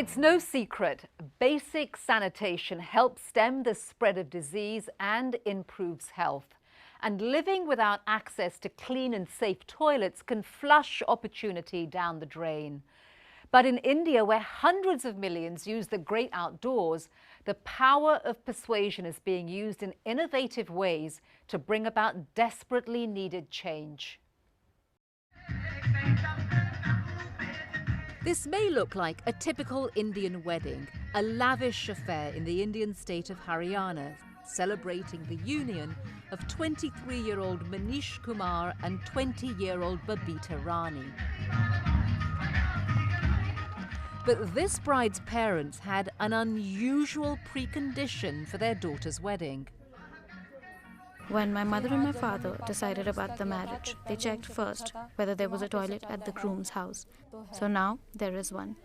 It's no secret, basic sanitation helps stem the spread of disease and improves health. And living without access to clean and safe toilets can flush opportunity down the drain. But in India, where hundreds of millions use the great outdoors, the power of persuasion is being used in innovative ways to bring about desperately needed change. This may look like a typical Indian wedding, a lavish affair in the Indian state of Haryana, celebrating the union of 23-year-old Manish Kumar and 20-year-old Babita Rani. But this bride's parents had an unusual precondition for their daughter's wedding. When my mother and my father decided about the marriage, they checked first whether there was a toilet at the groom's house. So now there is one.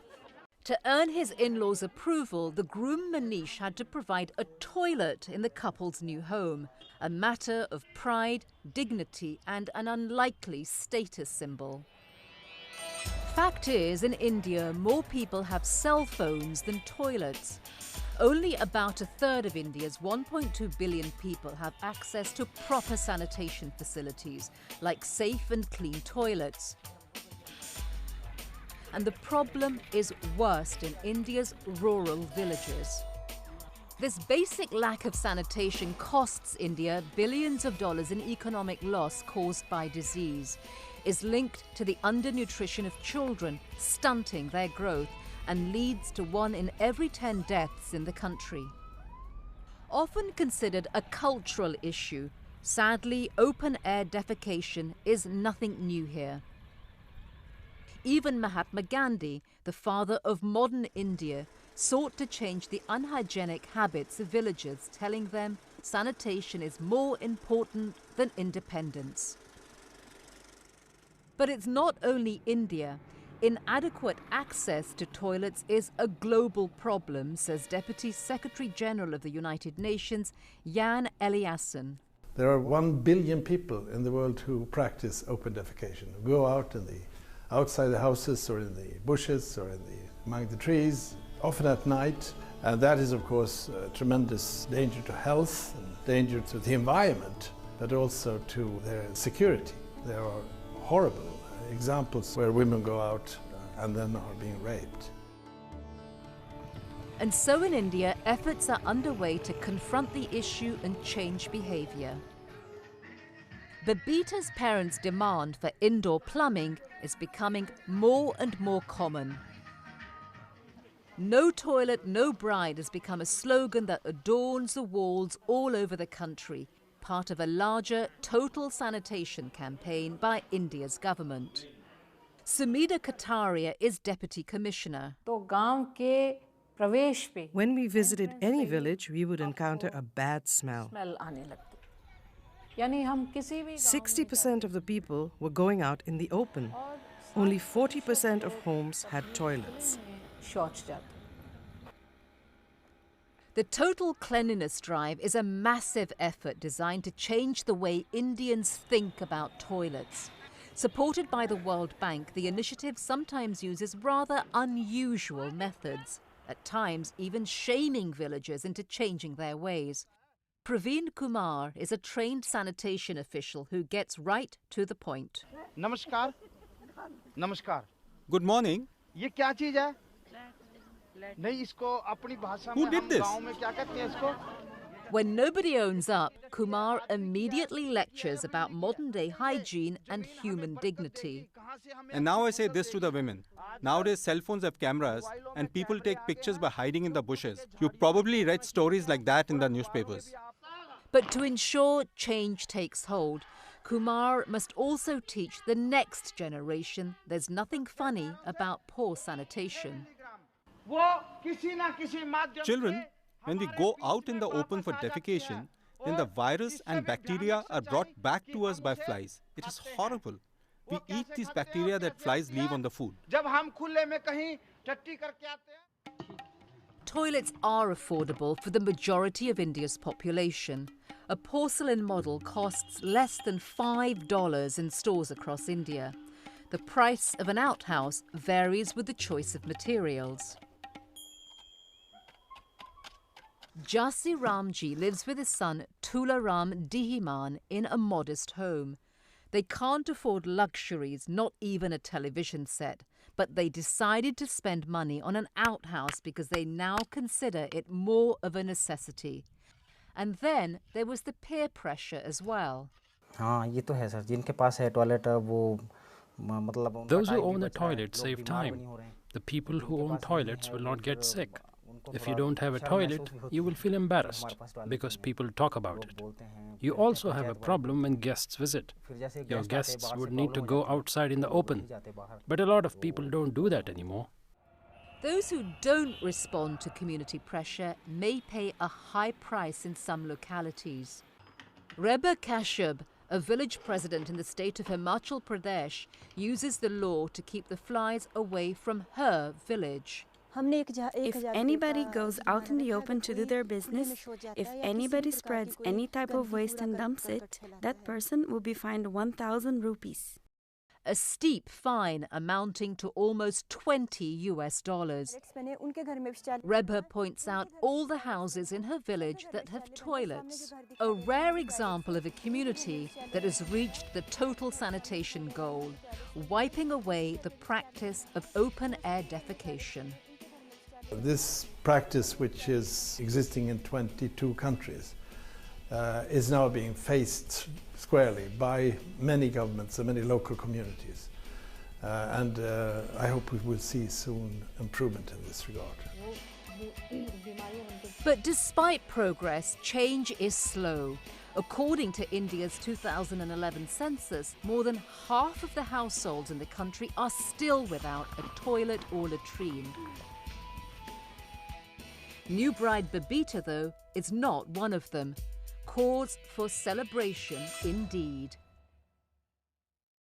To earn his in-laws' approval, the groom Manish had to provide a toilet in the couple's new home, a matter of pride, dignity, and an unlikely status symbol. Fact is, in India, more people have cell phones than toilets. Only about a third of India's 1.2 billion people have access to proper sanitation facilities, like safe and clean toilets. And the problem is worst in India's rural villages. This basic lack of sanitation costs India billions of dollars in economic loss caused by disease, is linked to the undernutrition of children, stunting their growth, and leads to 1 in every 10 deaths in the country. Often considered a cultural issue, sadly, open-air defecation is nothing new here. Even Mahatma Gandhi, the father of modern India, sought to change the unhygienic habits of villagers, telling them sanitation is more important than independence. But it's not only India. Inadequate access to toilets is a global problem, says Deputy Secretary General of the United Nations, Jan Eliasson. There are 1 billion people in the world who practice open defecation, who go out outside the houses or in the bushes or among the trees, often at night. And that is, of course, a tremendous danger to health and danger to the environment, but also to their security. There are horrible examples where women go out and then are being raped. And so in India, efforts are underway to confront the issue and change behavior. Babita's parents' demand for indoor plumbing is becoming more and more common. No toilet, no bride has become a slogan that adorns the walls all over the country, part of a larger total sanitation campaign by India's government. Sumida Kataria is Deputy Commissioner. When we visited any village, we would encounter a bad smell. 60% of the people were going out in the open. Only 40% of homes had toilets. The Total Cleanliness Drive is a massive effort designed to change the way Indians think about toilets. Supported by the World Bank, the initiative sometimes uses rather unusual methods, at times even shaming villagers into changing their ways. Praveen Kumar is a trained sanitation official who gets right to the point. Namaskar. Namaskar. Good morning. ये क्या चीज है? Who did this? When nobody owns up, Kumar immediately lectures about modern-day hygiene and human dignity. And now I say this to the women. Nowadays, cell phones have cameras and people take pictures by hiding in the bushes. You probably read stories like that in the newspapers. But to ensure change takes hold, Kumar must also teach the next generation there's nothing funny about poor sanitation. Children, when we go out in the open for defecation, then the virus and bacteria are brought back to us by flies. It is horrible. We eat these bacteria that flies leave on the food. Toilets are affordable for the majority of India's population. A porcelain model costs less than $5 in stores across India. The price of an outhouse varies with the choice of materials. Jasi Ramji lives with his son Tularam Dihiman in a modest home. They can't afford luxuries, not even a television set, but they decided to spend money on an outhouse because they now consider it more of a necessity. And then there was the peer pressure as well. Those who own a toilet save time. The people who own toilets will not get sick. If you don't have a toilet, you will feel embarrassed because people talk about it. You also have a problem when guests visit. Your guests would need to go outside in the open, but a lot of people don't do that anymore. Those who don't respond to community pressure may pay a high price in some localities. Reba Kashyap, a village president in the state of Himachal Pradesh, uses the law to keep the flies away from her village. If anybody goes out in the open to do their business, if anybody spreads any type of waste and dumps it, that person will be fined 1,000 rupees. A steep fine amounting to almost $20. Reba points out all the houses in her village that have toilets, a rare example of a community that has reached the total sanitation goal, wiping away the practice of open-air defecation. This practice, which is existing in 22 countries, is now being faced squarely by many governments and many local communities. And I hope we will see soon improvement in this regard. But despite progress, change is slow. According to India's 2011 census, more than half of the households in the country are still without a toilet or latrine. New bride Babita, though, is not one of them. Cause for celebration indeed.